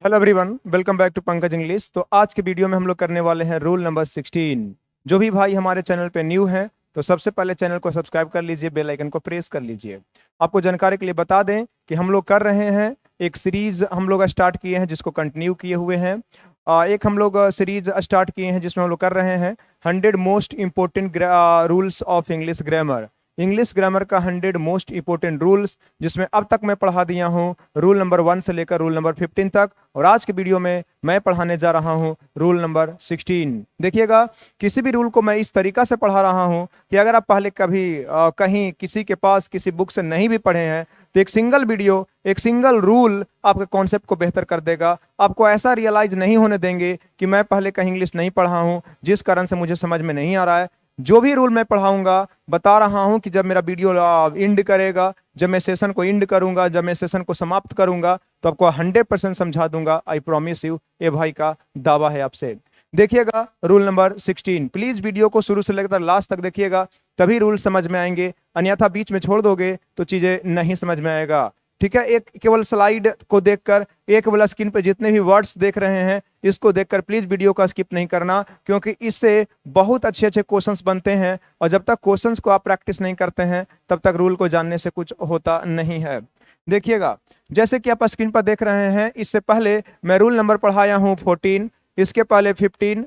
Hello everyone, welcome back to Pankaj English. तो आज के वीडियो में हम लोग करने वाले हैं रूल नंबर 16। जो भी भाई हमारे चैनल पे न्यू है तो सबसे पहले चैनल को सब्सक्राइब कर लीजिए, बेल आइकन को प्रेस कर लीजिए। आपको जानकारी के लिए बता दें कि हम लोग कर रहे हैं एक सीरीज हम लोग स्टार्ट किए हैं जिसको कंटिन्यू किए हुए हैं। एक हम लोग सीरीज स्टार्ट किए हैं जिसमें हम लोग कर रहे हैं 100 most important rules of English grammar. English grammar का 100 मोस्ट इंपोर्टेंट रूल्स, जिसमें अब तक मैं पढ़ा दिया हूं रूल नंबर 1 से लेकर रूल नंबर 15 तक। और आज के वीडियो में मैं पढ़ाने जा रहा हूं रूल नंबर 16। देखिएगा, किसी भी रूल को मैं इस तरीका से पढ़ा रहा हूं कि अगर आप पहले कभी कहीं किसी के पास किसी बुक से नहीं भी पढ़े हैं तो एक सिंगल वीडियो, एक सिंगल रूल आपके कॉन्सेप्ट को बेहतर कर देगा। आपको ऐसा रियलाइज नहीं होने देंगे कि मैं पहले कहीं इंग्लिश नहीं पढ़ा हूं जिस कारण से मुझे समझ में नहीं आ रहा है। जो भी रूल मैं पढ़ाऊंगा, बता रहा हूं कि जब मेरा वीडियो एंड करेगा, जब मैं सेशन को एंड करूंगा, जब मैं सेशन को समाप्त करूंगा तो आपको 100% समझा दूंगा। आई प्रॉमिस यू, ये भाई का दावा है आपसे। देखिएगा रूल नंबर 16, प्लीज वीडियो को शुरू से लेकर लास्ट तक देखिएगा, तभी रूल समझ में आएंगे। अन्यथा बीच में छोड़ दोगे तो चीजें नहीं समझ में आएगा। ठीक है, एक केवल स्लाइड को देखकर, एक केवल स्क्रीन पर जितने भी वर्ड्स देख रहे हैं इसको देखकर प्लीज वीडियो का स्किप नहीं करना, क्योंकि इससे बहुत अच्छे अच्छे क्वेश्चंस बनते हैं और जब तक क्वेश्चंस को आप प्रैक्टिस नहीं करते हैं तब तक रूल को जानने से कुछ होता नहीं है। देखिएगा, जैसे कि आप स्क्रीन पर देख रहे हैं, इससे पहले मैं रूल नंबर पढ़ाया हूं 14, इसके पहले 15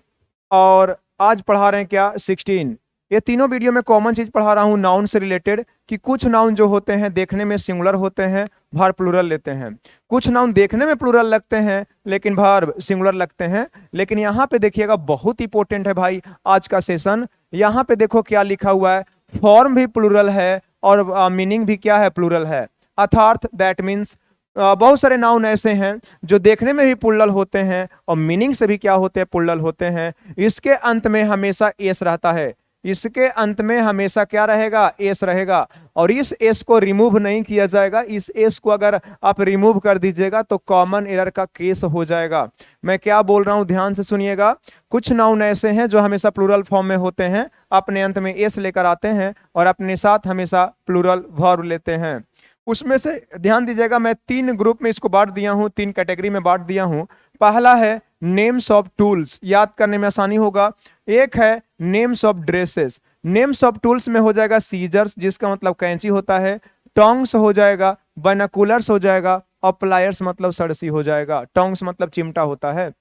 और आज पढ़ा रहे हैं क्या 16। ये तीनों वीडियो में कॉमन चीज पढ़ा रहा हूं नाउन से रिलेटेड, कि कुछ नाउन जो होते हैं देखने में सिंगुलर होते हैं, वर्ब प्लूरल लेते हैं। कुछ नाउन देखने में प्लूरल लगते हैं लेकिन वर्ब सिंगुलर लगते हैं। लेकिन यहाँ पे देखिएगा, बहुत इंपॉर्टेंट है भाई आज का सेशन। यहाँ पे देखो क्या लिखा हुआ है, फॉर्म भी प्लूरल है और मीनिंग भी क्या है, प्लूरल है। अर्थात दैट मीन्स बहुत सारे नाउन ऐसे हैं जो देखने में भी प्लूरल होते हैं और मीनिंग से भी क्या होते हैं, प्लूरल होते हैं। इसके अंत में हमेशा एस रहता है, इसके अंत में हमेशा क्या रहेगा, एस रहेगा। और इस एस को रिमूव नहीं किया जाएगा। इस एस को अगर आप रिमूव कर दीजिएगा तो कॉमन एरर का केस हो जाएगा। मैं क्या बोल रहा हूं, ध्यान से सुनिएगा। कुछ नाउन ऐसे हैं जो हमेशा प्लूरल फॉर्म में होते हैं, अपने अंत में एस लेकर आते हैं और अपने साथ हमेशा प्लूरल वर्ब लेते हैं। उसमें से ध्यान दीजिएगा, मैं 3 ग्रुप में इसको बांट दिया हूं, 3 कैटेगरी में बांट दिया हूं। पहला है नेम्स ऑफ टूल्स, याद करने में आसानी होगा। एक है names of dresses. Names of tools में हो जाएगा सीजर्स, जिसका मतलब कैंची होता है, टोंग्स हो जाएगा, बाइनोकुलर्स हो जाएगा और प्लायर्स मतलब सरसी हो जाएगा। टोंग्स मतलब चिमटा होता है।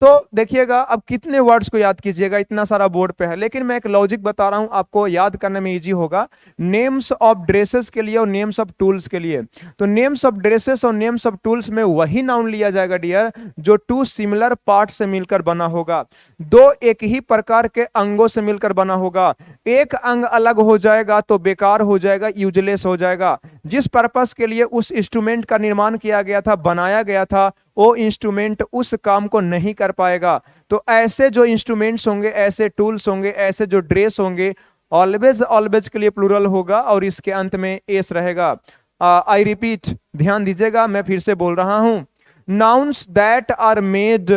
तो देखिएगा, अब कितने वर्ड्स को याद कीजिएगा, इतना सारा बोर्ड पे है, लेकिन मैं एक लॉजिक बता रहा हूं, आपको याद करने में इजी होगा। नेम्स ऑफ ड्रेसेस के लिए और नेम्स ऑफ टूल्स के लिए, तो नेम्स ऑफ ड्रेसेस और नेम्स ऑफ टूल्स में वही नाउन लिया जाएगा डियर जो 2 सिमिलर पार्ट से मिलकर बना होगा, 2 एक ही प्रकार के अंगों से मिलकर बना होगा। एक अंग अलग हो जाएगा तो बेकार हो जाएगा, यूजलेस हो जाएगा। जिस पर्पस के लिए उस इंस्ट्रूमेंट का निर्माण किया गया था, बनाया गया था, वो इंस्ट्रूमेंट उस काम को नहीं कर पाएगा। तो ऐसे जो इंस्ट्रूमेंट्स होंगे, ऐसे टूल्स होंगे, ऐसे जो ड्रेस होंगे, ऑलवेज ऑलवेज के लिए प्लूरल होगा और इसके अंत में एस रहेगा। आई रिपीट, ध्यान दीजिएगा, मैं फिर से बोल रहा हूं। Nouns that are made,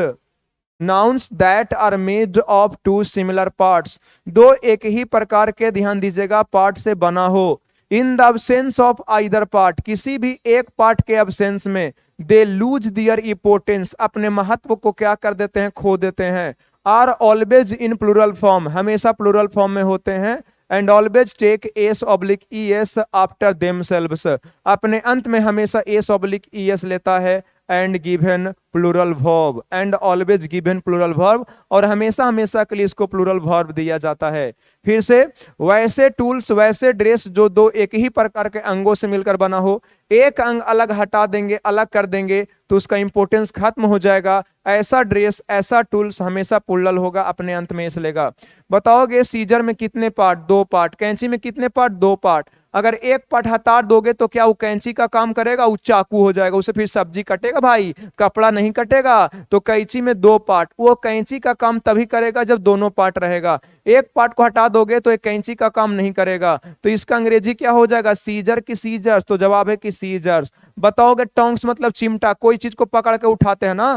nouns that are made of 2 similar parts, 2 एक ही प्रकार के, ध्यान दीजिएगा, पार्ट से बना हो। In the absence of either part, किसी भी एक पार्ट के अब्सेंस में, दे लूज दियर इंपोर्टेंस, अपने महत्व को क्या कर देते हैं, खो देते हैं। Are always in plural form, हमेशा प्लूरल फॉर्म में होते हैं। And always take S oblique E S after themselves, अपने अंत में हमेशा एस ऑब्लिक ई एस लेता है। And given plural verb, and always given plural verb, और हमेशा हमेशा के लिए इसको प्लूरल वर्ब दिया जाता है। फिर से, वैसे टूल्स, वैसे ड्रेस जो 2 एक ही प्रकार के अंगों से मिलकर बना हो, एक अंग अलग हटा देंगे, अलग कर देंगे तो उसका इंपोर्टेंस खत्म हो जाएगा। ऐसा ड्रेस, ऐसा टूल्स हमेशा प्लूरल होगा, अपने अंत में एस लेगा। बताओगे सीजर में कितने पार्ट, 2 पार्ट। कैंची में कितने पार्ट, 2 पार्ट। अगर एक पार्ट हटा दोगे तो क्या वो कैंची का काम करेगा, वो चाकू हो जाएगा, उसे फिर सब्जी कटेगा भाई, कपड़ा नहीं कटेगा। तो कैंची में 2 पार्ट, वो कैंची का काम तभी करेगा जब दोनों पार्ट रहेगा। एक पार्ट को हटा दोगे तो एक कैंची का काम नहीं करेगा। तो इसका अंग्रेजी क्या हो जाएगा, सीजर की सीजर्स, तो जवाब है कि सीजर्स। बताओगे टोंग्स मतलब चिमटा, कोई चीज को पकड़ के उठाते हैं ना,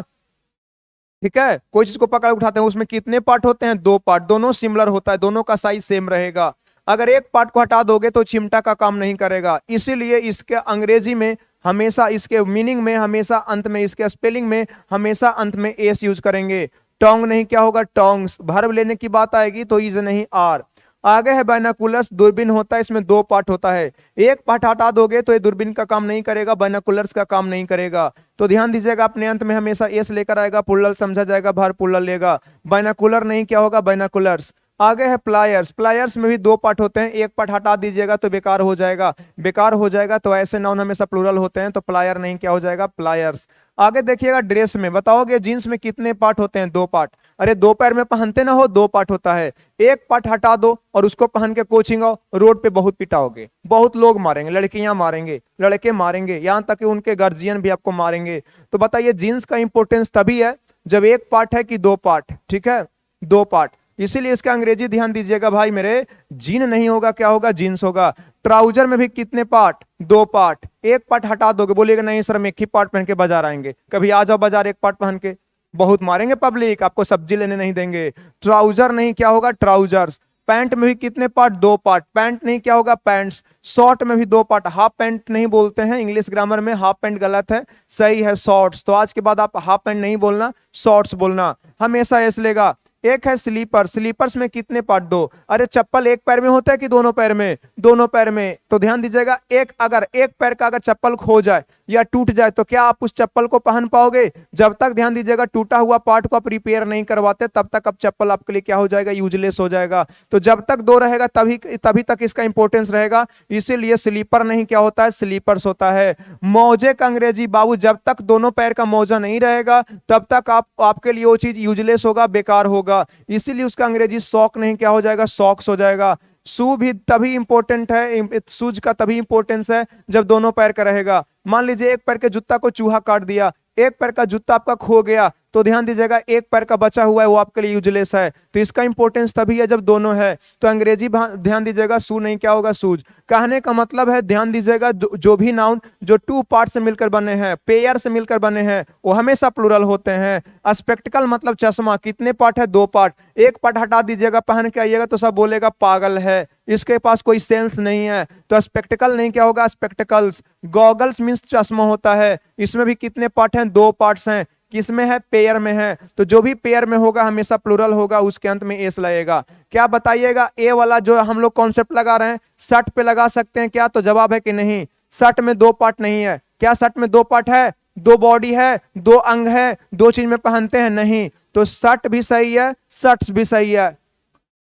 ठीक है, कोई चीज को पकड़ उठाते हैं, उसमें कितने पार्ट होते हैं, 2 पार्ट, दोनों सिमिलर होता है, दोनों का साइज सेम रहेगा। अगर एक पार्ट को हटा दोगे तो चिमटा का काम नहीं करेगा, इसीलिए इसके अंग्रेजी में हमेशा इसके मीनिंग में, हमेशा अंत में, इसके स्पेलिंग में हमेशा अंत में एस यूज करेंगे। टोंग नहीं क्या होगा टोंग्स। वर्ब लेने की बात आएगी तो इज नहीं आर। आगे है बाइनोकुलर्स, दूरबीन होता है, इसमें दो पार्ट होता है। एक पार्ट हटा दोगे तो ये दूरबीन का काम नहीं करेगा, बाइनोकुलर्स का काम नहीं करेगा। तो ध्यान दीजिएगा, अपने अंत में हमेशा एस लेकर आएगा, प्लुरल समझा जाएगा, भर प्लुरल लेगा। बाइनोकुलर नहीं क्या होगा बाइनोकुलर्स। आगे है प्लायर्स। प्लायर्स में भी दो पार्ट होते हैं, एक पार्ट हटा दीजिएगा तो बेकार हो जाएगा, बेकार हो जाएगा। तो ऐसे नाउन हमेशा प्लुरल होते हैं, तो प्लायर नहीं क्या हो जाएगा प्लायर्स। आगे देखिएगा ड्रेस में, बताओगे जींस में कितने पार्ट होते हैं? दो पार्ट। अरे दो पैर में पहनते ना हो, दो पार्ट होता है। एक पार्ट हटा दो और उसको पहन के कोचिंग आओ, रोड पे बहुत पिटाओगे, बहुत लोग मारेंगे, लड़कियां मारेंगे, लड़के मारेंगे, यहां तक कि उनके गार्जियन भी आपको मारेंगे। तो बताइए जींस का इंपॉर्टेंस तभी है जब एक पार्ट है कि दो पार्ट, ठीक है, दो पार्ट। इसीलिए इसका अंग्रेजी ध्यान दीजिएगा भाई मेरे, जीन नहीं होगा क्या होगा जींस होगा। ट्राउजर में भी कितने पार्ट? दो पार्ट। एक पार्ट हटा दोगे, बोलिएगा नहीं सर हम एक ही पार्ट पहन के बाजार आएंगे। कभी आ जाओ बाजार एक पार्ट पहन के, बहुत मारेंगे पब्लिक, आपको सब्जी लेने नहीं देंगे। ट्राउजर नहीं क्या होगा ट्राउजर्स। पैंट में भी कितने पार्ट? दो पार्ट। पैंट नहीं क्या होगा पैंट्स। शॉर्ट में भी दो पार्ट। हाफ पैंट नहीं बोलते हैं इंग्लिश ग्रामर में, हाफ पैंट गलत है, सही है शॉर्ट्स। तो आज के बाद आप हाफ पैंट नहीं बोलना, शॉर्ट्स बोलना, हमेशा ऐस लेगा। एक है स्लीपर। स्लीपर्स में कितने पार्ट? दो। अरे चप्पल एक पैर में होता है कि दोनों पैर में? दोनों पैर में। तो ध्यान दीजिएगा, अगर एक पैर का अगर चप्पल खो जाए या टूट जाए तो क्या आप उस चप्पल को पहन पाओगे? जब तक ध्यान दीजिएगा टूटा हुआ पार्ट को आप रिपेयर नहीं करवाते तब तक अब चप्पल आपके लिए क्या हो जाएगा? यूजलेस हो जाएगा। तो जब तक दो रहेगा तभी तक इसका इंपॉर्टेंस रहेगा। इसीलिए स्लीपर नहीं क्या होता है? स्लीपर्स होता है। मौजे का अंग्रेजी बाबू, जब तक दोनों पैर का मौजा नहीं रहेगा तब तक आपके लिए वो चीज यूजलेस होगा, बेकार होगा। इसीलिए उसका अंग्रेजी सॉक नहीं क्या हो जाएगा? सॉक्स हो जाएगा। शू भी तभी इंपॉर्टेंट है, शूज का तभी इंपॉर्टेंस है जब दोनों पैर का रहेगा। मान लीजिए एक पैर के जूता को चूहा काट दिया, एक पैर का जूता आपका खो गया, तो ध्यान दीजिएगा एक पैर का बचा हुआ है वो आपके लिए यूजलेस है। तो इसका इंपॉर्टेंस तभी है जब दोनों है। तो अंग्रेजी ध्यान दीजिएगा, शू नहीं क्या होगा? शूज। कहने का मतलब है ध्यान दीजिएगा, जो भी नाउन जो टू पार्ट से मिलकर बने हैं, पेयर से मिलकर बने हैं, वो हमेशा प्लुरल होते हैं। स्पेक्टिकल मतलब चश्मा, कितने पार्ट है? दो पार्ट। एक पार्ट हटा दीजिएगा, पहन के आइएगा तो सब बोलेगा पागल है, इसके पास कोई सेंस नहीं है। तो स्पेक्टिकल नहीं क्या होगा? स्पेक्टिकल्स। गॉगल्स मींस चश्मा होता है, इसमें भी कितने पार्ट हैं? दो पार्ट्स हैं। किसमें है? पेयर में है। तो जो भी पेयर में होगा हमेशा प्लुरल होगा, उसके अंत में एस लगेगा। क्या बताइएगा, ए वाला जो हम लोग कॉन्सेप्ट लगा रहे हैं शर्ट पे लगा सकते हैं क्या? तो जवाब है कि नहीं। शर्ट में दो पार्ट नहीं है। क्या शर्ट में दो पार्ट है? दो बॉडी है, दो अंग है, दो चीज में पहनते हैं नहीं। तो शर्ट भी सही है, शर्ट्स भी सही है।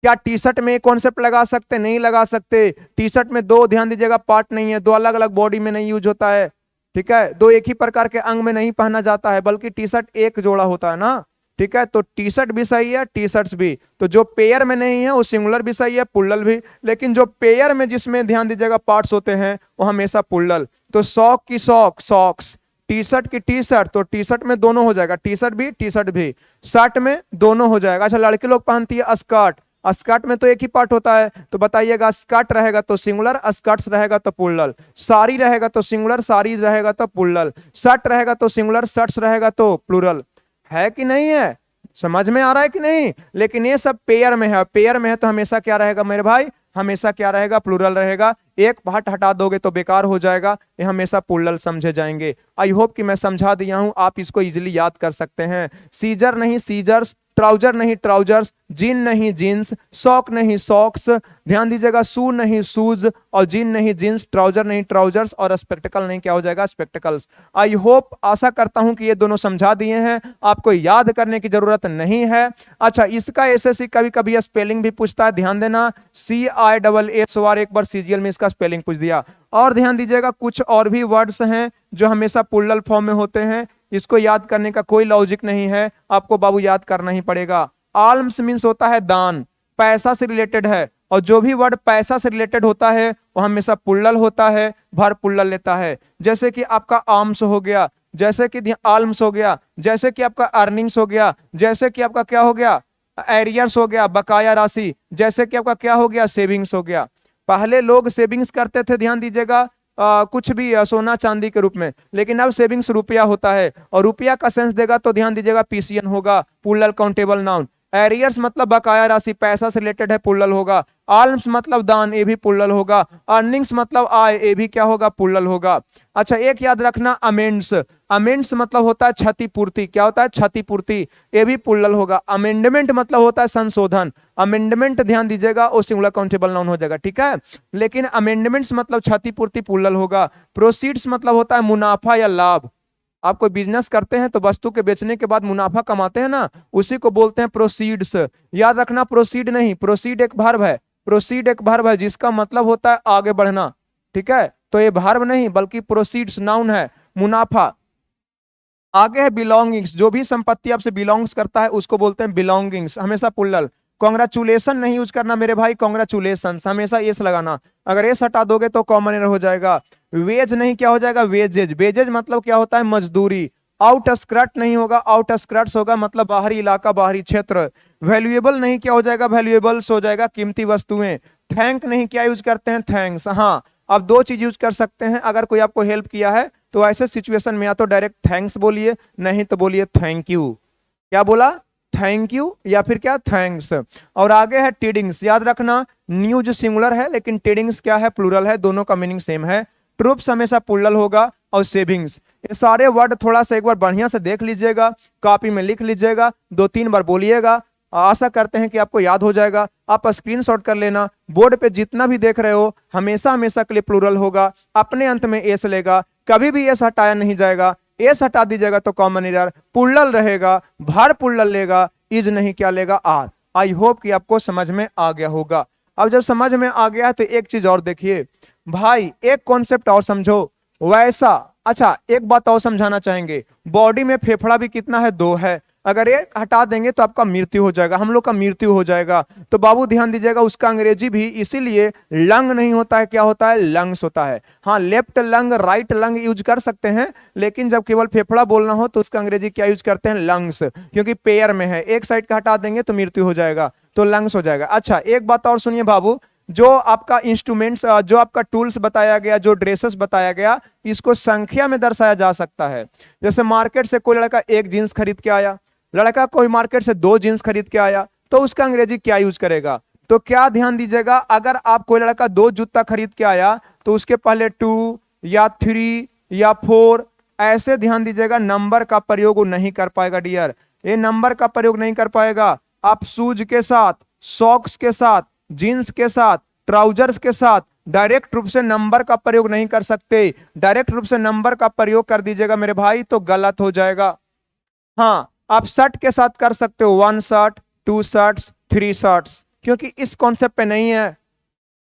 क्या टी शर्ट में कॉन्सेप्ट लगा सकते? नहीं लगा सकते। टी शर्ट में दो, ध्यान दीजिएगा, पार्ट नहीं है, दो अलग अलग बॉडी में नहीं यूज होता है, ठीक है। दो एक ही प्रकार के अंग में नहीं पहना जाता है, बल्कि टी शर्ट एक जोड़ा होता है ना, ठीक है। तो टी शर्ट भी सही है, टी शर्ट्स भी। तो जो पेयर में नहीं है वो सिंगुलर भी सही है, पुल्लल भी। लेकिन जो पेयर में जिसमें ध्यान दीजिएगा पार्ट्स होते हैं वो हमेशा पुल्लल। तो सॉक की सॉक, सॉक्स। टी शर्ट की टी शर्ट, तो टी शर्ट में दोनों हो जाएगा, टी शर्ट भी टी शर्ट भी। शर्ट में दोनों हो जाएगा। अच्छा, लड़के लोग पहनती है स्कर्ट। स्कर्ट में तो एक ही पार्ट होता है, तो बताइएगा स्कर्ट रहेगा तो सिंगुलर, स्कर्ट्स रहेगा तो पुल्लल। साड़ी रहेगा तो सिंगुलर, साड़ी रहेगा तो पुल्लल। शर्ट रहेगा तो सिंगुलर, शर्ट्स रहेगा तो प्लुरल। है कि नहीं है? समझ में आ रहा है कि नहीं? लेकिन ये सब पेयर में है, पेयर में है तो हमेशा क्या रहेगा मेरे भाई? हमेशा क्या रहेगा? प्लुरल रहेगा। एक पार्ट हटा दोगे तो बेकार हो जाएगा, ये हमेशा प्लुरल समझे जाएंगे। आई होप कि मैं समझा दिया हूं, आप इसको इजीली याद कर सकते हैं। सीजर नहीं सीजर्स, ट्राउजर नहीं ट्राउजर्स, जीन नहीं जीन्स, सॉक नहीं सॉक्स, ध्यान दीजिएगा, शू नहीं शूज, और जीन नहीं जीन्स, ट्राउजर नहीं ट्राउजर्स, और स्पेक्टिकल नहीं क्या हो जाएगा? स्पेक्टिकल्स। आई होप, आशा करता हूं कि ये दोनों समझा दिए हैं, आपको याद करने की जरूरत नहीं है। अच्छा, इसका एसएससी कभी कभी स्पेलिंग भी पूछता है, ध्यान देना। CISS, एक बार सीजीएल में इसका स्पेलिंग पूछ दिया। और ध्यान दीजिएगा, कुछ और भी वर्ड्स हैं जो हमेशा प्लुरल फॉर्म में होते हैं, इसको याद करने का कोई लॉजिक नहीं है, आपको बाबू याद करना ही पड़ेगा। आल्म्स मीन्स होता है दान, पैसा से रिलेटेड है, और जो भी वर्ड पैसा से रिलेटेड होता है वो हमेशा प्लुरल होता है, भर प्लुरल लेता है। जैसे कि आपका आर्म्स हो गया, जैसे कि आल्म्स हो गया, जैसे कि आपका अर्निंग्स हो गया, जैसे कि आपका क्या हो गया? एरियर्स हो गया, बकाया राशि, जैसे कि आपका क्या हो गया? सेविंग्स हो गया। पहले लोग सेविंग्स करते थे, ध्यान दीजिएगा, कुछ भी सोना चांदी के रूप में, लेकिन अब सेविंग्स रुपया होता है, और रुपया का सेंस देगा तो ध्यान दीजिएगा पीसीएन होगा, प्लुरल काउंटेबल नाउन। एरियर्स मतलब बकाया राशि, पैसा से रिलेटेड है, पुल्लल होगा। आल्म्स मतलब दान, ये भी पुल्लल होगा। अर्निंग्स मतलब आय, ये भी क्या होगा, पुल्लल होगा। अच्छा एक याद रखना, अमेंड्स, अमेंड्स मतलब होता है क्षतिपूर्ति, क्या होता है, क्षतिपूर्ति, ये भी पुल्लल होगा। अमेंडमेंट मतलब होता है संशोधन, अमेंडमेंट ध्यान दीजिएगा वो सिंगुलर काउंटेबल नाउन हो जाएगा, ठीक है। लेकिन अमेंडमेंट्स मतलब क्षतिपूर्ति, पुल्लल होगा। प्रोसीड्स मतलब होता है मुनाफा या लाभ, आप कोई बिजनेस करते हैं तो वस्तु के बेचने के बाद मुनाफा कमाते हैं ना, उसी को बोलते हैं प्रोसीड्स। याद रखना प्रोसीड नहीं, प्रोसीड एक वर्ब है, प्रोसीड एक वर्ब है जिसका मतलब होता है आगे बढ़ना, ठीक है। तो ये वर्ब नहीं बल्कि प्रोसीड्स नाउन है, मुनाफा। आगे है बिलोंगिंग्स, जो भी संपत्ति आपसे बिलोंग्स करता है उसको बोलते हैं बिलोंगिंग्स, हमेशा पुल्लल। कॉन्ग्रेचुलेशन नहीं यूज करना मेरे भाई, कॉन्ग्रेचुलेशन हमेशा एस लगाना, अगर एस हटा दोगे तो कॉमन एरर हो जाएगा। वेज नहीं, क्या हो जाएगा, वेजेज, वेजेज मतलब क्या होता है, मजदूरी। आउटस्कर्ट नहीं होगा, आउटस्कर्ट्स होगा मतलब बाहरी इलाका, बाहरी क्षेत्र। वैल्यूएबल नहीं, क्या हो जाएगा, वैल्यूएबल्स हो जाएगा, कीमती वस्तुएं। थैंक नहीं, क्या यूज करते हैं, थैंक्स। हाँ आप दो चीज यूज कर सकते हैं, अगर कोई आपको हेल्प किया है तो ऐसे सिचुएशन में या तो डायरेक्ट थैंक्स बोलिए, नहीं तो बोलिए थैंक यू। क्या बोला, थैंक यू या फिर क्या, थैंक्स। और आगे है टीडिंग्स, याद रखना न्यूज सिंगुलर है लेकिन टीडिंग्स क्या है, प्लूरल है, दोनों का मीनिंग सेम है। ट्रूप्स हमेशा प्लूरल होगा, और सेविंग्स। ये सारे वर्ड थोड़ा सा एक बार बढ़िया से देख लीजिएगा, कॉपी में लिख लीजिएगा, 2-3 बार बोलिएगा, आशा करते हैं कि आपको याद हो जाएगा। आप स्क्रीनशॉट कर लेना, बोर्ड पे जितना भी देख रहे हो हमेशा हमेशा के लिए प्लूरल होगा, अपने अंत में एस लेगा, कभी भी एस हटाया नहीं जाएगा, एस हटा दीजिएगा तो कॉमन एरर, पुल्लल रहेगा, भार पुल्लल लेगा, इज नहीं क्या लेगा, आर। आई होप कि आपको समझ में आ गया होगा। अब जब समझ में आ गया तो एक चीज और देखिए भाई, एक कॉन्सेप्ट और समझो वैसा। अच्छा एक बात और समझाना चाहेंगे, बॉडी में फेफड़ा भी कितना है, 2 है, अगर एक हटा देंगे तो आपका मृत्यु हो जाएगा, हम लोग का मृत्यु हो जाएगा। तो बाबू ध्यान दीजिएगा, उसका अंग्रेजी भी इसीलिए लंग नहीं होता है, क्या होता है, लंग्स होता है। हाँ left lung right lung use कर सकते हैं, लेकिन जब केवल फेफड़ा बोलना हो तो उसका अंग्रेजी क्या यूज करते हैं, लंग्स, क्योंकि पेयर में है, एक साइड का हटा देंगे तो मृत्यु हो जाएगा, तो लंग्स हो जाएगा। अच्छा एक बात और सुनिए बाबू, जो आपका इंस्ट्रूमेंट्स, जो आपका टूल्स बताया गया, जो ड्रेसेस बताया गया, इसको संख्या में दर्शाया जा सकता है। जैसे मार्केट से कोई लड़का एक जींस खरीद के आया, लड़का कोई मार्केट से 2 जींस खरीद के आया, तो उसका अंग्रेजी क्या यूज करेगा, तो क्या ध्यान दीजिएगा, अगर आप कोई लड़का 2 जूता खरीद के आया तो उसके पहले 2 या 3 या 4 ऐसे ध्यान दीजिएगा, नंबर का प्रयोग वो नहीं कर पाएगा डियर, ये नंबर का प्रयोग नहीं कर पाएगा। आप शूज के साथ, सॉक्स के साथ, जींस के साथ, ट्राउजर्स के साथ डायरेक्ट रूप से नंबर का प्रयोग नहीं कर सकते, डायरेक्ट रूप से नंबर का प्रयोग कर दीजिएगा मेरे भाई तो गलत हो जाएगा। हाँ आप शर्ट के साथ कर सकते हो, 1 शर्ट, 2 शर्ट्स, 3 शर्ट्स, क्योंकि इस कॉन्सेप्ट पे नहीं है।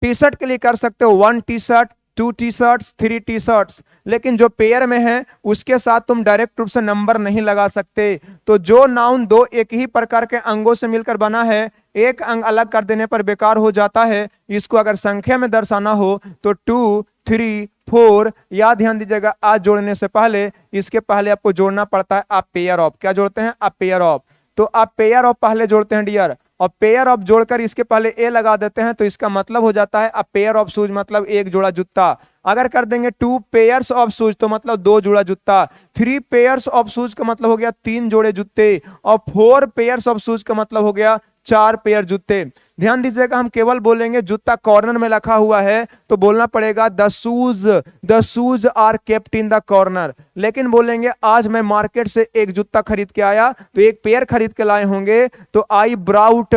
टी शर्ट के लिए कर सकते हो 1 T shirt, 2 T shirts, 3 T shirts, लेकिन जो पेयर में है उसके साथ तुम डायरेक्ट रूप से नंबर नहीं लगा सकते। तो जो नाउन 2 एक ही प्रकार के अंगों से मिलकर बना है, एक अंग अलग कर देने पर बेकार हो जाता है। इसको अगर संख्या में दर्शाना हो तो 2, 3, 4, या ध्यान दीजिएगा आज जोड़ने से पहले, इसके पहले आपको जोड़ना पड़ता है आप पेयर ऑफ, क्या जोड़ते हैं आप पेयर ऑफ, तो आप पेयर ऑफ पहले जोड़ते हैं डियर, और पेयर ऑफ जोड़कर इसके पहले ए लगा देते हैं, तो इसका मतलब हो जाता है अ पेयर ऑफ शूज, मतलब एक जोड़ा जूता। अगर कर देंगे 2 पेयर्स ऑफ शूज तो मतलब 2 जोड़ा जूता, 3 पेयर्स ऑफ शूज का मतलब हो गया 3 जोड़े जूते, और 4 पेयर्स ऑफ शूज का मतलब हो गया 4 पेयर जूते। ध्यान दीजिएगा हम केवल बोलेंगे जूता कॉर्नर में रखा हुआ है तो बोलना पड़ेगा the shoes are kept in the corner, लेकिन बोलेंगे आज मैं मार्केट से एक जूता खरीद के आया तो एक पेयर खरीद के लाए होंगे, तो आई ब्राउट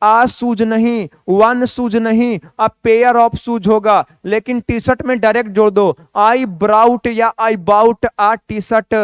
आ शूज नहीं, 1 शूज नहीं, अ पेयर ऑफ शूज होगा। लेकिन टी शर्ट में डायरेक्ट जोड़ दो, आई ब्राउट या I bought a T shirt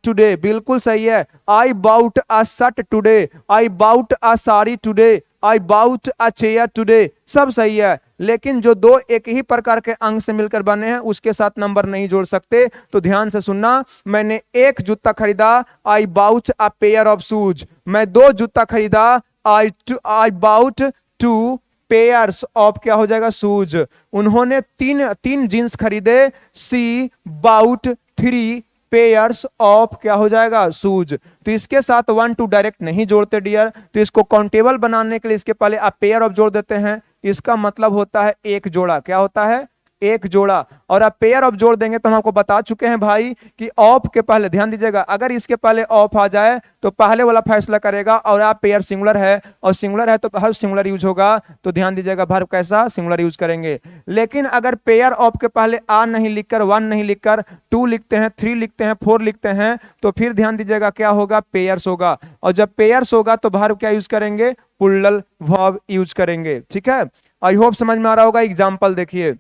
today, बिल्कुल सही है। I bought a shirt today, I bought a sari today, I bought a chair today, सब सही है। लेकिन जो 2 एक ही प्रकार के अंग से मिलकर बने हैं उसके साथ नंबर नहीं जोड़ सकते। तो ध्यान से सुनना, मैंने एक जूता खरीदा, I bought a pair of shoes, मैं 2 जूता खरीदा, आई बाउट 2 पेयर्स ऑफ क्या हो जाएगा शूज, उन्होंने 3 जींस खरीदे, सी बाउट 3 पेयर्स ऑफ क्या हो जाएगा शूज। तो इसके साथ 1 2 डायरेक्ट नहीं जोड़ते डियर, तो इसको काउंटेबल बनाने के लिए इसके पहले आप पेयर ऑफ जोड़ देते हैं, इसका मतलब होता है एक जोड़ा, क्या होता है एक जोड़ा। और अब पेयर ऑफ जोड़ देंगे तो हम आपको बता चुके हैं भाई कि ऑफ के पहले ध्यान दीजिएगा, अगर इसके पहले ऑफ आ जाए तो पहले वाला फैसला करेगा। और आप पेयर सिंगुलर है और सिंगुलर है तो हर सिंगुलर यूज होगा, तो ध्यान दीजिएगा वर्ब कैसा सिंगुलर यूज करेंगे। लेकिन अगर पेयर ऑफ के पहले आ नहीं लिखकर, वन नहीं लिखकर, टू लिखते हैं, थ्री लिखते हैं, फोर लिखते हैं, तो फिर ध्यान दीजिएगा क्या होगा, पेयर्स होगा। और जब पेयर्स होगा तो वर्ब क्या यूज करेंगे, प्लूरल वर्ब यूज करेंगे। ठीक है, आई होप समझ में आ रहा होगा। एग्जांपल देखिए,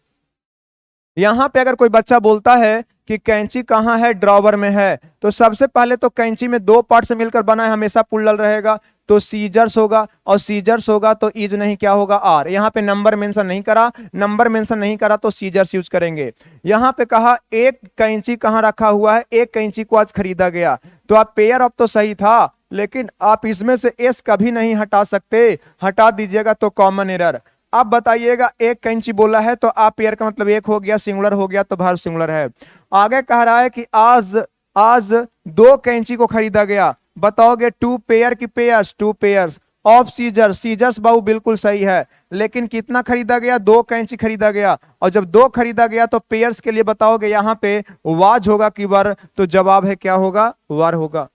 यहां पे अगर कोई बच्चा बोलता है कि कैंची कहां है, ड्रॉवर में है, तो सबसे पहले तो कैंची में दो पार्ट से मिलकर बना है, हमेशा प्लूरल रहेगा, तो सीजर्स होगा। और सीजर्स होगा तो इज नहीं क्या होगा, आर। यहां पे नंबर मेंशन नहीं करा, नंबर मेंशन नहीं करा तो सीजर्स यूज करेंगे। यहां पे कहा एक कैंची कहां रखा हुआ है, एक कैंची को आज खरीदा गया, तो आप पेयर ऑफ तो सही था, लेकिन आप इसमें से एस कभी नहीं हटा सकते, हटा दीजिएगा तो कॉमन एरर। अब बताइएगा, एक कैंची बोला है तो आप पेयर का मतलब एक हो गया, सिंगुलर हो गया तो वर्ब सिंगुलर है। आगे कह रहा है कि आज दो कैंची को खरीदा गया, बताओगे टू पेयर की pairs, two pairs of scissors, scissors बाबू बिल्कुल सही है, लेकिन कितना खरीदा गया, दो कैंची खरीदा गया। और जब दो खरीदा गया तो पेयर्स के लिए बताओगे यहां पे वाज होगा कि वर, तो जवाब है क्या होगा, वर होगा।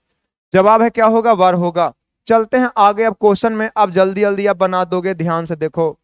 जवाब है क्या होगा, वर होगा। चलते हैं आगे अब क्वेश्चन में, अब जल्दी जल्दी आप बना दोगे, ध्यान से देखो।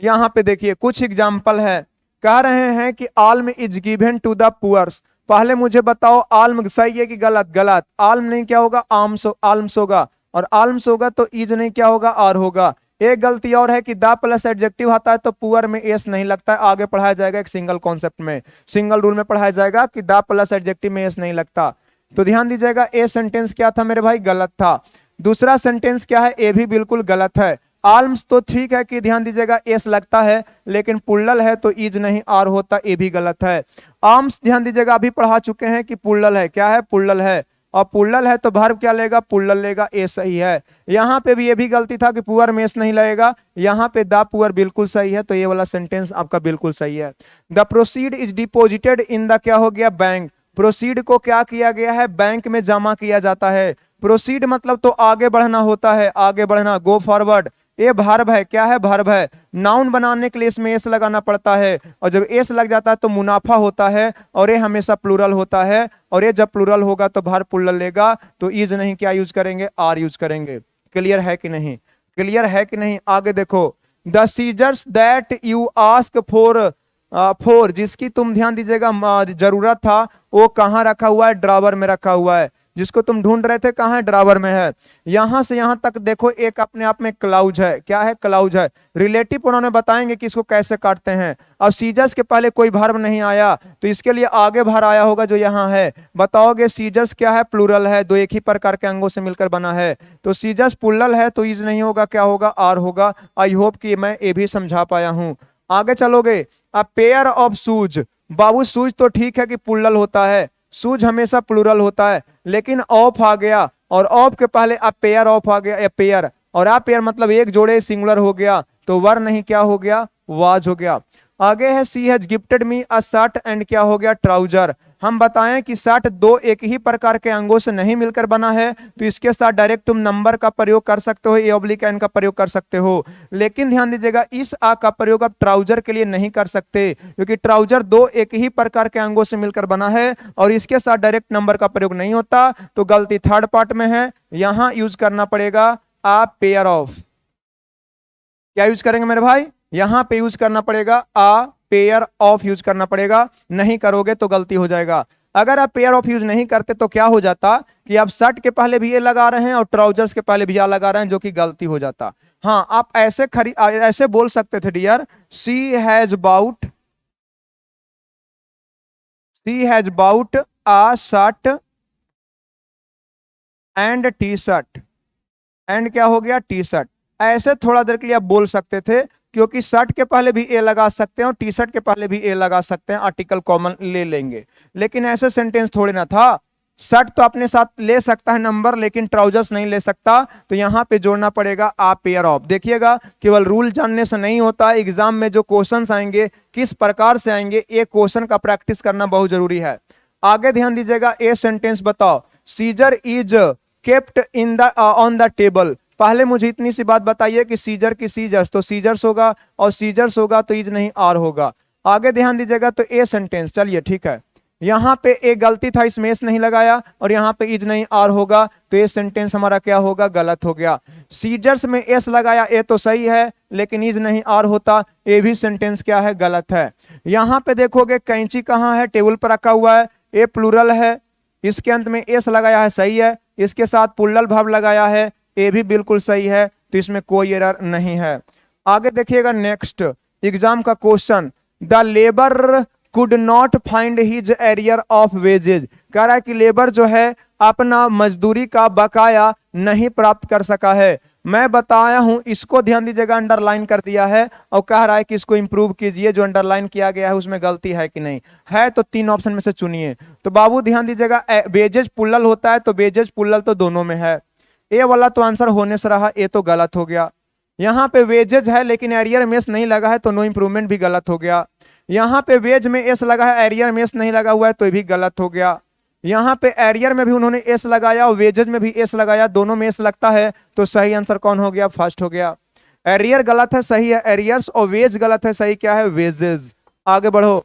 यहां पे देखिए कुछ एग्जाम्पल है, कह रहे हैं कि alms is given to the poors. पहले मुझे बताओ आल्म सही है कि गलत, गलत। आल्म नहीं क्या होगा, आल्म्स होगा, और आल्म्स होगा तो इज नहीं क्या होगा, आर होगा। एक गलती और है कि द प्लस एडजेक्टिव आता है तो पुअर में एस नहीं लगता है, आगे पढ़ाया जाएगा एक सिंगल कॉन्सेप्ट में, सिंगल रूल में पढ़ाया जाएगा कि द प्लस एडजेक्टिव में एस नहीं लगता। तो ध्यान दीजिएगा, ए सेंटेंस क्या था मेरे भाई, गलत था। दूसरा सेंटेंस क्या है, ए भी बिल्कुल गलत है। आल्म्स तो ठीक है कि ध्यान दीजिएगा एस लगता है, लेकिन पुल्लल है तो इज नहीं आर होता, ये भी गलत है। आर्म्स ध्यान दीजिएगा अभी पढ़ा चुके हैं कि पुल्लल है, क्या है, पुल्लल है, और पुल्लल है तो वर्ब क्या लेगा, पुल्लल लेगा, ए सही है। यहाँ पे भी ये भी गलती था कि पुअर में एस नहीं लगेगा, यहाँ पे द पुअर बिल्कुल सही है, तो ये वाला सेंटेंस आपका बिल्कुल सही है। The proceed is deposited in the क्या हो गया, बैंक। प्रोसीड को क्या किया गया है, बैंक में जमा किया जाता है। प्रोसीड मतलब तो आगे बढ़ना होता है, आगे बढ़ना, गो फॉरवर्ड। ये वर्ब है, क्या है, वर्ब है। नाउन बनाने के लिए इसमें एस लगाना पड़ता है, और जब एस लग जाता है तो मुनाफा होता है, और ये हमेशा प्लूरल होता है, और ये जब प्लूरल होगा तो वर्ब प्लूरल लेगा, तो इज नहीं क्या यूज करेंगे, आर यूज करेंगे। क्लियर है कि नहीं, क्लियर है कि नहीं। आगे देखो, the scissors that you ask for, जिसकी तुम ध्यान दीजिएगा जरूरत था, वो कहाँ रखा हुआ है, ड्रॉवर में रखा हुआ है। जिसको तुम ढूंढ रहे थे कहाँ है, ड्रॉवर में है। यहां से यहां तक देखो एक अपने आप में क्लाउज है, क्या है, क्लाउज है। रिलेटिव उन्होंने बताएंगे कि इसको कैसे काटते हैं। और सीजर्स के पहले कोई वर्ब नहीं आया, तो इसके लिए आगे भर आया होगा जो यहाँ है। बताओगे सीजर्स क्या है, प्लूरल है, दो एक ही प्रकार के अंगों से मिलकर बना है, तो सीजर्स प्लूरल है तो इज नहीं होगा, क्या होगा, आर होगा। आई होप कि मैं ये भी समझा पाया हूं। आगे चलोगे, अ pair of shoes, Babu shoes तो ठीक है कि प्लूरल होता है, शूज हमेशा प्लूरल होता है, लेकिन ऑफ आ गया, और ऑफ के पहले अ पेयर ऑफ आ गया, पेयर, और अ पेयर मतलब एक जोड़े, सिंगुलर हो गया, तो वर नहीं क्या हो गया, वाज हो गया। आगे है she has gifted me a shirt and क्या हो गया, ट्राउजर। हम बताएं कि शर्ट दो एक ही प्रकार के अंगों से नहीं मिलकर बना है, तो इसके साथ डायरेक्ट तुम नंबर का प्रयोग कर सकते हो, ए ऑब्लिक एन का प्रयोग कर सकते हो। लेकिन ध्यान दीजिएगा इस आ का प्रयोग आप ट्राउजर के लिए नहीं कर सकते, क्योंकि ट्राउजर दो एक ही प्रकार के अंगों से मिलकर बना है, और इसके साथ डायरेक्ट नंबर का प्रयोग नहीं होता, तो गलती थर्ड पार्ट में है। यहां यूज करना पड़ेगा आ पेयर ऑफ। क्या यूज करेंगे मेरे भाई, यहां पे यूज करना पड़ेगा आ पेयर ऑफ, यूज करना पड़ेगा। नहीं करोगे तो गलती हो जाएगा। अगर आप पेयर ऑफ यूज नहीं करते तो क्या हो जाता कि आप शर्ट के पहले भी ये लगा रहे हैं और ट्राउजर्स के पहले भी ये लगा रहे हैं, जो कि गलती हो जाता। हाँ, आप ऐसे बोल सकते थे, dear she has bought a shirt and T shirt, and क्या हो गया, टी शर्ट। ऐसे थोड़ा देर के लिए आप बोल सकते थे, क्योंकि शर्ट के पहले भी ए लगा सकते हैं और टी शर्ट के पहले भी ए लगा सकते हैं, आर्टिकल कॉमन ले लेंगे। लेकिन ऐसे सेंटेंस थोड़े ना था, शर्ट तो अपने साथ ले सकता है नंबर, लेकिन ट्राउजर्स नहीं ले सकता, तो यहां पे जोड़ना पड़ेगा आ पेयर ऑफ। देखिएगा, केवल रूल जानने से नहीं होता, एग्जाम में जो क्वेश्चंस आएंगे किस प्रकार से आएंगे, ये क्वेश्चन का प्रैक्टिस करना बहुत जरूरी है। आगे ध्यान दीजिएगा, ए सेंटेंस बताओ, scissor is kept in the on the table. पहले मुझे इतनी सी बात बताइए कि सीजर की सीजर्स, तो सीजर्स होगा, और सीजर्स होगा तो इज नहीं आर होगा। आगे ध्यान दीजिएगा, तो ए सेंटेंस, चलिए ठीक है, यहाँ पे एक गलती था, इसमें एस नहीं लगाया और यहाँ पे इज नहीं आर होगा, तो ये सेंटेंस हमारा क्या होगा, गलत हो गया। सीजर्स में एस लगाया, ए तो सही है, लेकिन इज नहीं आर होता, ये भी सेंटेंस क्या है, गलत है। यहाँ पे देखोगे कैंची कहाँ है, टेबल पर रखा हुआ है, ए प्लूरल है, इसके अंत में एस लगाया है, सही है, इसके साथ पुल्लल भाव लगाया है, ये भी बिल्कुल सही है, तो इसमें कोई एरर नहीं है। आगे देखिएगा नेक्स्ट एग्जाम का question, the labour could not find his arrear of wages, कह रहा है कि लेबर जो है अपना मजदूरी का बकाया नहीं प्राप्त कर सका है। मैं बताया हूं, इसको ध्यान दीजिएगा, अंडरलाइन कर दिया है और कह रहा है कि इसको इंप्रूव कीजिए, जो अंडरलाइन किया गया है उसमें गलती है कि नहीं है, तो 3 ऑप्शन में से चुनिए। तो बाबू ध्यान दीजिएगा, वेजेज पुल्लल होता है, तो वेजेज पुल्लल तो दोनों में है, ए वाला तो आंसर होने से रहा, ए तो गलत हो गया। यहाँ पे वेजेज है लेकिन एरियर में एस नहीं लगा है, तो नो इंप्रूवमेंट भी गलत हो गया। यहाँ पे वेज में एस लगा है, एरियर में एस नहीं लगा हुआ है, तो भी गलत हो गया। यहाँ पे एरियर में भी उन्होंने एस लगाया और वेजेज में भी एस लगाया, दोनों में एस लगता है, तो सही आंसर कौन हो गया, फर्स्ट हो गया। एरियर गलत है, सही है एरियर्स, और वेज गलत है, सही क्या है, वेजेज। आगे बढ़ो।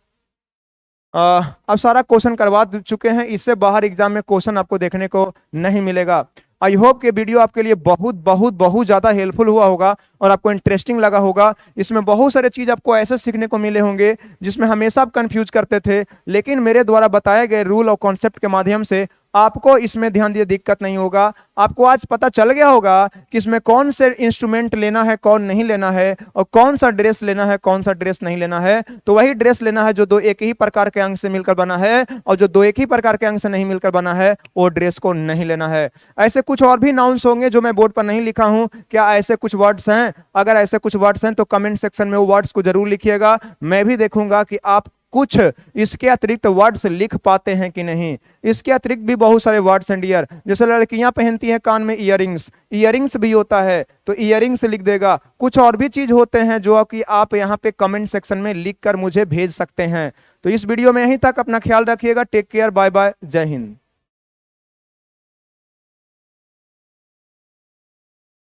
अब सारा क्वेश्चन करवा चुके हैं, इससे बाहर एग्जाम में क्वेश्चन आपको देखने को नहीं मिलेगा। आई होप कि वीडियो आपके लिए बहुत बहुत बहुत ज्यादा हेल्पफुल हुआ होगा और आपको इंटरेस्टिंग लगा होगा। इसमें बहुत सारे चीज आपको ऐसे सीखने को मिले होंगे जिसमें हमेशा आप कंफ्यूज करते थे, लेकिन मेरे द्वारा बताए गए रूल और कॉन्सेप्ट के माध्यम से आपको इसमें ध्यान दिए दिक्कत नहीं होगा। आपको आज पता चल गया होगा कि इसमें कौन से इंस्ट्रूमेंट लेना है, कौन नहीं लेना है, और कौन सा ड्रेस लेना है, कौन सा ड्रेस नहीं लेना है। तो वही ड्रेस लेना है जो दो एक ही प्रकार के अंग से मिलकर बना है, और जो दो एक ही प्रकार के अंग से नहीं मिलकर बना है वो ड्रेस को नहीं लेना है। ऐसे कुछ और भी नाउन्स होंगे जो मैं बोर्ड पर नहीं लिखा हूं, क्या ऐसे कुछ वर्ड्स हैं? अगर ऐसे कुछ वर्ड्स हैं तो कमेंट सेक्शन में वो वर्ड्स को जरूर लिखिएगा, मैं भी देखूंगा कि आप कुछ इसके अतिरिक्त वर्ड्स लिख पाते हैं कि नहीं। इसके अतिरिक्त भी बहुत सारे वर्ड्स हैं डियर, जैसे लड़कियां पहनती हैं कान में इयरिंग्स, इयरिंग्स भी होता है, तो इयरिंग्स लिख देगा। कुछ और भी चीज होते हैं जो कि आप यहाँ पे कमेंट सेक्शन में लिख कर मुझे भेज सकते हैं। तो इस वीडियो में यहीं तक, अपना ख्याल रखिएगा, टेक केयर, बाय बाय, जय हिंद।